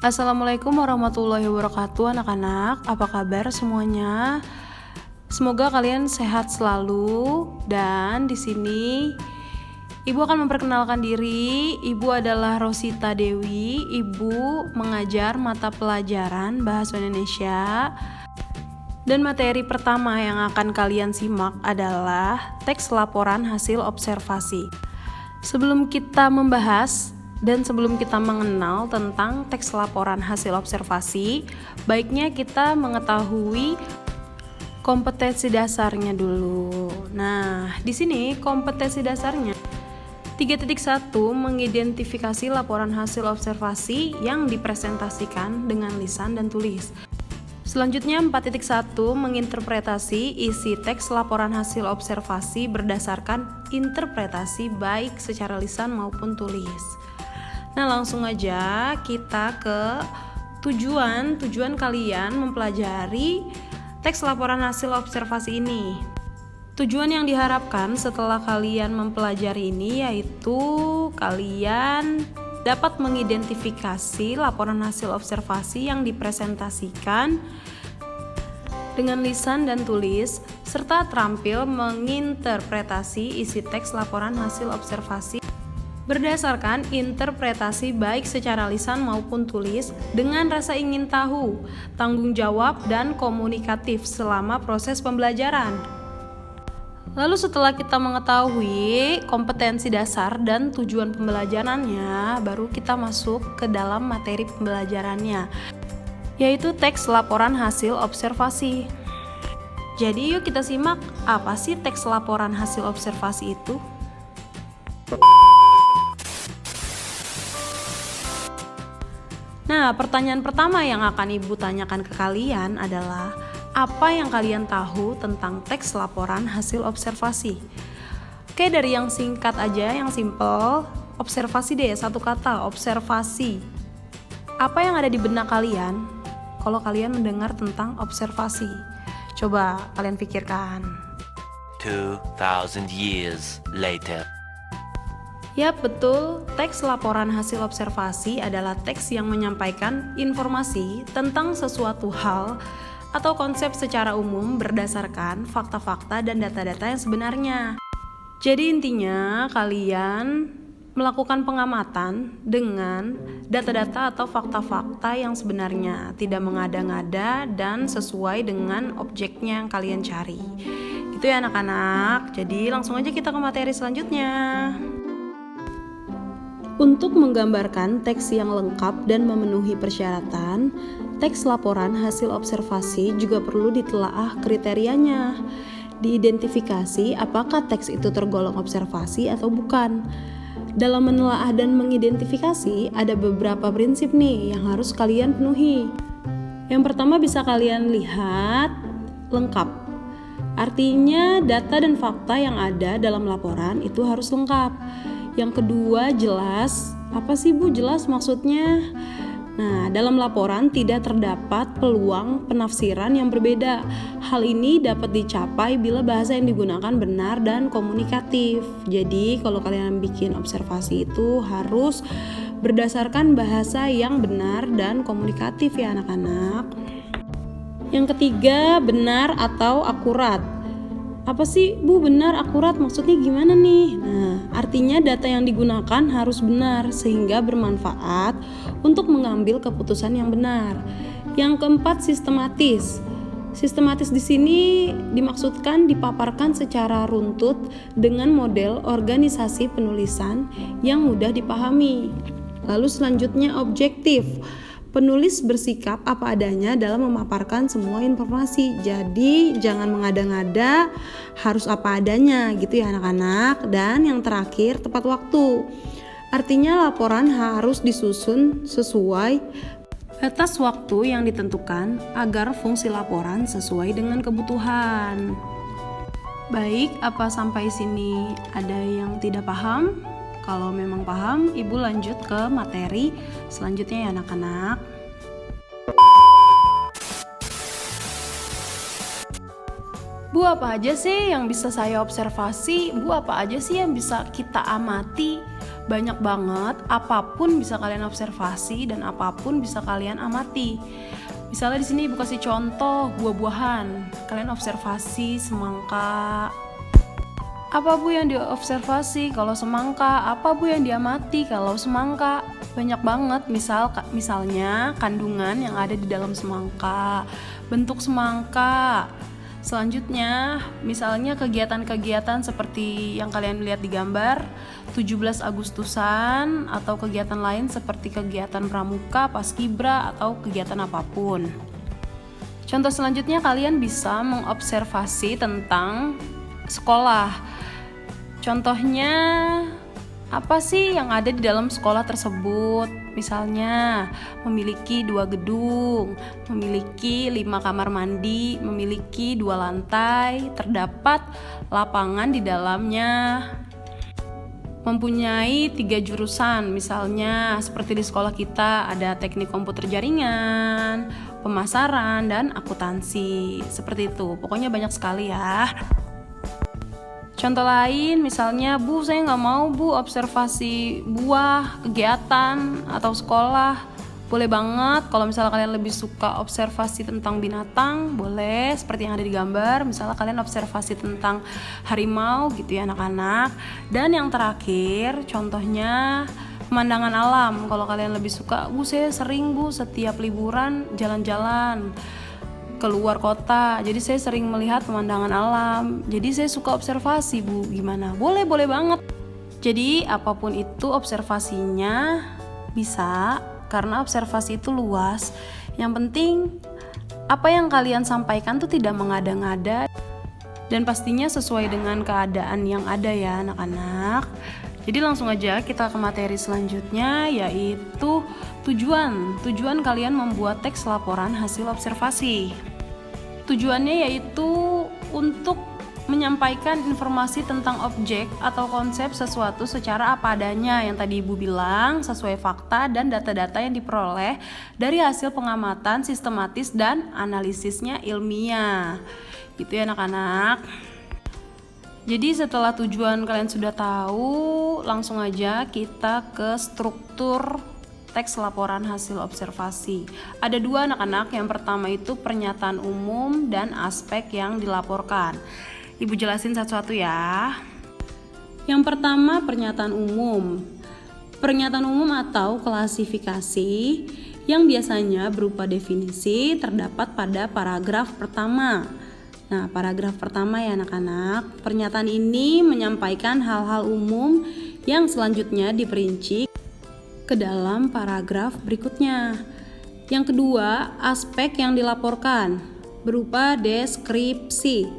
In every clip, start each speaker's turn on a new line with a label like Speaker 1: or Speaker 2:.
Speaker 1: Assalamualaikum warahmatullahi wabarakatuh anak-anak, apa kabar semuanya? Semoga kalian sehat selalu. Dan di sini Ibu akan memperkenalkan diri. Ibu adalah Rosita Dewi. Ibu mengajar mata pelajaran Bahasa Indonesia. Dan materi pertama yang akan kalian simak adalah teks laporan hasil observasi. Sebelum kita membahas dan sebelum kita mengenal tentang teks laporan hasil observasi, baiknya kita mengetahui kompetensi dasarnya dulu. Nah, di sini kompetensi dasarnya 3.1 mengidentifikasi laporan hasil observasi yang dipresentasikan dengan lisan dan tulis. Selanjutnya 4.1 menginterpretasi isi teks laporan hasil observasi berdasarkan interpretasi baik secara lisan maupun tulis. Nah, langsung aja kita ke tujuan kalian mempelajari teks laporan hasil observasi ini. Tujuan yang diharapkan setelah kalian mempelajari ini yaitu kalian dapat mengidentifikasi laporan hasil observasi yang dipresentasikan dengan lisan dan tulis, serta terampil menginterpretasi isi teks laporan hasil observasi berdasarkan interpretasi baik secara lisan maupun tulis dengan rasa ingin tahu, tanggung jawab, dan komunikatif selama proses pembelajaran. Lalu setelah kita mengetahui kompetensi dasar dan tujuan pembelajarannya, baru kita masuk ke dalam materi pembelajarannya, yaitu teks laporan hasil observasi. Jadi yuk kita simak apa sih teks laporan hasil observasi itu. Nah, pertanyaan pertama yang akan Ibu tanyakan ke kalian adalah apa yang kalian tahu tentang teks laporan hasil observasi? Oke, dari yang singkat aja, yang simple, observasi deh, satu kata, observasi. Apa yang ada di benak kalian kalau kalian mendengar tentang observasi? Coba kalian pikirkan.
Speaker 2: 2000 years later.
Speaker 1: Ya, betul, teks laporan hasil observasi adalah teks yang menyampaikan informasi tentang sesuatu hal atau konsep secara umum berdasarkan fakta-fakta dan data-data yang sebenarnya. Jadi intinya kalian melakukan pengamatan dengan data-data atau fakta-fakta yang sebenarnya, tidak mengada-ngada dan sesuai dengan objeknya yang kalian cari. Gitu ya anak-anak. Jadi langsung aja kita ke materi selanjutnya. Untuk menggambarkan teks yang lengkap dan memenuhi persyaratan, teks laporan hasil observasi juga perlu ditelaah kriterianya. Diidentifikasi apakah teks itu tergolong observasi atau bukan. Dalam menelaah dan mengidentifikasi, ada beberapa prinsip nih yang harus kalian penuhi. Yang pertama bisa kalian lihat lengkap. Artinya data dan fakta yang ada dalam laporan itu harus lengkap. Yang kedua jelas. Apa sih Bu jelas maksudnya? Nah, dalam laporan tidak terdapat peluang penafsiran yang berbeda. Hal ini dapat dicapai bila bahasa yang digunakan benar dan komunikatif. Jadi, kalau kalian bikin observasi itu harus berdasarkan bahasa yang benar dan komunikatif ya anak-anak. Yang ketiga, benar atau akurat. Apa sih Bu benar akurat maksudnya gimana nih? Nah, artinya data yang digunakan harus benar sehingga bermanfaat untuk mengambil keputusan yang benar. Yang keempat, sistematis. Sistematis di sini dimaksudkan dipaparkan secara runtut dengan model organisasi penulisan yang mudah dipahami. Lalu selanjutnya objektif. Penulis bersikap apa adanya dalam memaparkan semua informasi. Jadi jangan mengada-ngada, harus apa adanya gitu ya anak-anak. Dan yang terakhir, tepat waktu. Artinya laporan harus disusun sesuai batas waktu yang ditentukan agar fungsi laporan sesuai dengan kebutuhan. Baik, apa sampai sini ada yang tidak paham? Kalau memang paham, Ibu lanjut ke materi selanjutnya ya anak-anak. Bu, apa aja sih yang bisa saya observasi? Bu, apa aja sih yang bisa kita amati banyak banget, apapun bisa kalian observasi dan apapun bisa kalian amati. Misalnya di sini Ibu kasih contoh buah-buahan. Kalian observasi semangka. Apa Bu yang diobservasi kalau semangka? Apa Bu yang diamati kalau semangka? Banyak banget, misalnya kandungan yang ada di dalam semangka, bentuk semangka. Selanjutnya, misalnya kegiatan-kegiatan seperti yang kalian lihat di gambar 17 Agustusan atau kegiatan lain seperti kegiatan pramuka, paskibra atau kegiatan apapun. Contoh selanjutnya, kalian bisa mengobservasi tentang sekolah. Contohnya, apa sih yang ada di dalam sekolah tersebut? Misalnya, memiliki 2 gedung, memiliki 5 kamar mandi, memiliki 2 lantai, terdapat lapangan di dalamnya, mempunyai 3 jurusan. Misalnya, seperti di sekolah kita ada teknik komputer jaringan, pemasaran, dan akuntansi. Seperti itu, pokoknya banyak sekali ya. Contoh lain, misalnya, Bu, saya nggak mau Bu observasi buah, kegiatan, atau sekolah. Boleh banget, kalau misalnya kalian lebih suka observasi tentang binatang, boleh, seperti yang ada di gambar. Misalnya kalian observasi tentang harimau gitu ya anak-anak. Dan yang terakhir, contohnya pemandangan alam. Kalau kalian lebih suka, Bu, saya sering Bu setiap liburan jalan-jalan keluar kota, jadi saya sering melihat pemandangan alam, jadi saya suka observasi Bu, gimana? Boleh banget. Jadi apapun itu observasinya bisa, karena observasi itu luas. Yang penting apa yang kalian sampaikan tuh tidak mengada-ngada dan pastinya sesuai dengan keadaan yang ada ya anak-anak. Jadi langsung aja kita ke materi selanjutnya, yaitu tujuan kalian membuat teks laporan hasil observasi. Tujuannya yaitu untuk menyampaikan informasi tentang objek atau konsep sesuatu secara apa adanya, yang tadi Ibu bilang, sesuai fakta dan data-data yang diperoleh dari hasil pengamatan sistematis dan analisisnya ilmiah. Gitu ya anak-anak. Jadi setelah tujuan kalian sudah tahu, langsung aja kita ke struktur teks laporan hasil observasi. Ada 2 anak-anak, yang pertama itu pernyataan umum dan aspek yang dilaporkan. Ibu jelasin satu-satu ya. Yang pertama pernyataan umum. Pernyataan umum atau klasifikasi yang biasanya berupa definisi terdapat pada paragraf pertama. Nah, paragraf pertama ya anak-anak. Pernyataan ini menyampaikan hal-hal umum yang selanjutnya diperinci ke dalam paragraf berikutnya. Yang kedua, aspek yang dilaporkan berupa deskripsi.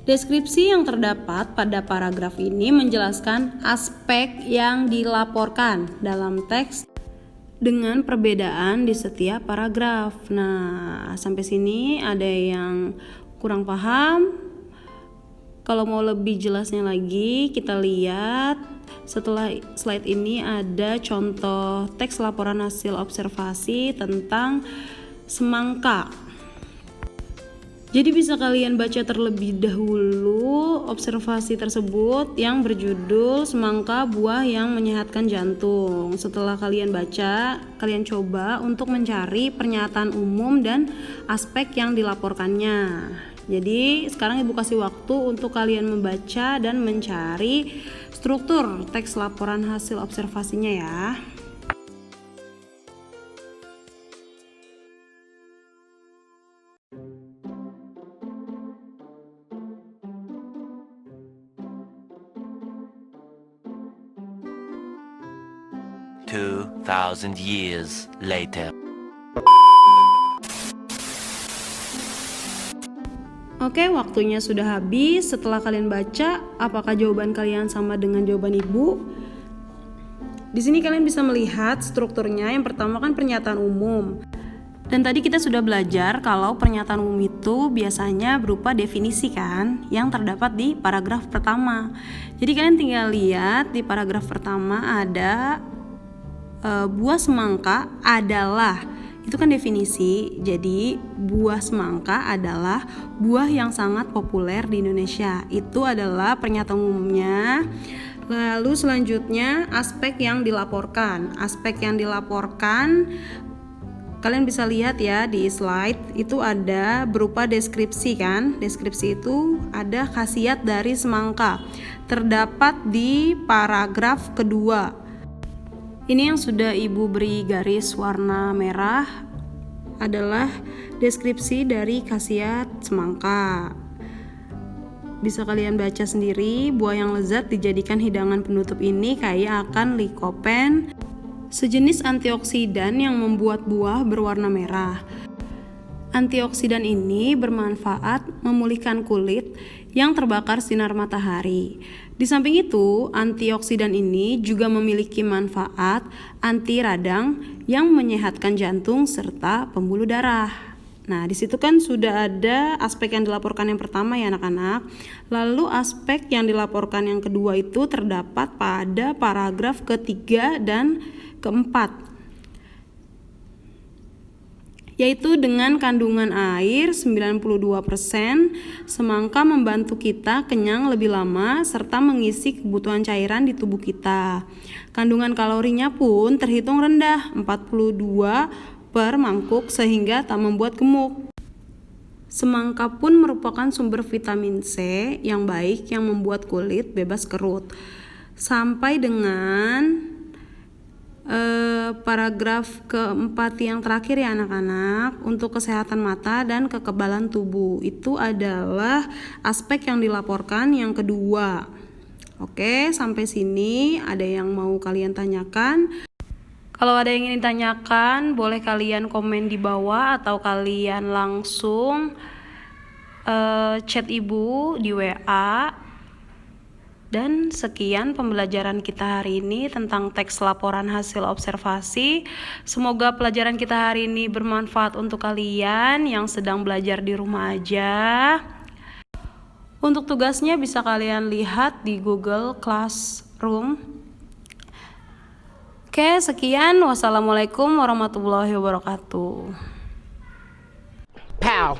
Speaker 1: Deskripsi yang terdapat pada paragraf ini menjelaskan aspek yang dilaporkan dalam teks dengan perbedaan di setiap paragraf. Nah, sampai sini ada yang kurang paham? Kalau mau lebih jelasnya lagi, kita lihat setelah slide ini ada contoh teks laporan hasil observasi tentang semangka. Jadi bisa kalian baca terlebih dahulu observasi tersebut yang berjudul semangka buah yang menyehatkan jantung. Setelah kalian baca, kalian coba untuk mencari pernyataan umum dan aspek yang dilaporkannya. Jadi sekarang Ibu kasih waktu untuk kalian membaca dan mencari struktur teks laporan hasil observasinya ya.
Speaker 2: Two 2,000 years later.
Speaker 1: Oke, waktunya sudah habis. Setelah kalian baca, apakah jawaban kalian sama dengan jawaban Ibu? Di sini kalian bisa melihat strukturnya. Yang pertama kan pernyataan umum. Dan tadi kita sudah belajar kalau pernyataan umum itu biasanya berupa definisi kan, yang terdapat di paragraf pertama. Jadi kalian tinggal lihat di paragraf pertama ada buah semangka adalah, itu kan definisi. Jadi buah semangka adalah buah yang sangat populer di Indonesia. Itu adalah pernyataan umumnya. Lalu selanjutnya aspek yang dilaporkan. Aspek yang dilaporkan kalian bisa lihat ya di slide itu ada berupa deskripsi kan. Deskripsi itu ada khasiat dari semangka. Terdapat di paragraf kedua. Ini yang sudah Ibu beri garis warna merah adalah deskripsi dari khasiat semangka. Bisa kalian baca sendiri, buah yang lezat dijadikan hidangan penutup ini kaya akan likopen, sejenis antioksidan yang membuat buah berwarna merah. Antioksidan ini bermanfaat memulihkan kulit yang terbakar sinar matahari. Di samping itu, antioksidan ini juga memiliki manfaat anti radang yang menyehatkan jantung serta pembuluh darah. Nah, di situ kan sudah ada aspek yang dilaporkan yang pertama ya anak-anak. Lalu aspek yang dilaporkan yang kedua itu terdapat pada paragraf ketiga dan keempat. Yaitu dengan kandungan air 92%, semangka membantu kita kenyang lebih lama serta mengisi kebutuhan cairan di tubuh kita. Kandungan kalorinya pun terhitung rendah, 42 per mangkuk sehingga tak membuat gemuk. Semangka pun merupakan sumber vitamin C yang baik yang membuat kulit bebas kerut. Sampai dengan paragraf keempat yang terakhir ya anak-anak, untuk kesehatan mata dan kekebalan tubuh. Itu adalah aspek yang dilaporkan yang kedua. Oke, sampai sini ada yang mau kalian tanyakan? Kalau ada yang ingin ditanyakan, boleh kalian komen di bawah atau kalian langsung chat Ibu di WA. Dan sekian pembelajaran kita hari ini tentang teks laporan hasil observasi. Semoga pelajaran kita hari ini bermanfaat untuk kalian yang sedang belajar di rumah aja. Untuk tugasnya bisa kalian lihat di Google Classroom. Oke, sekian. Wassalamualaikum warahmatullahi wabarakatuh.
Speaker 3: Pow!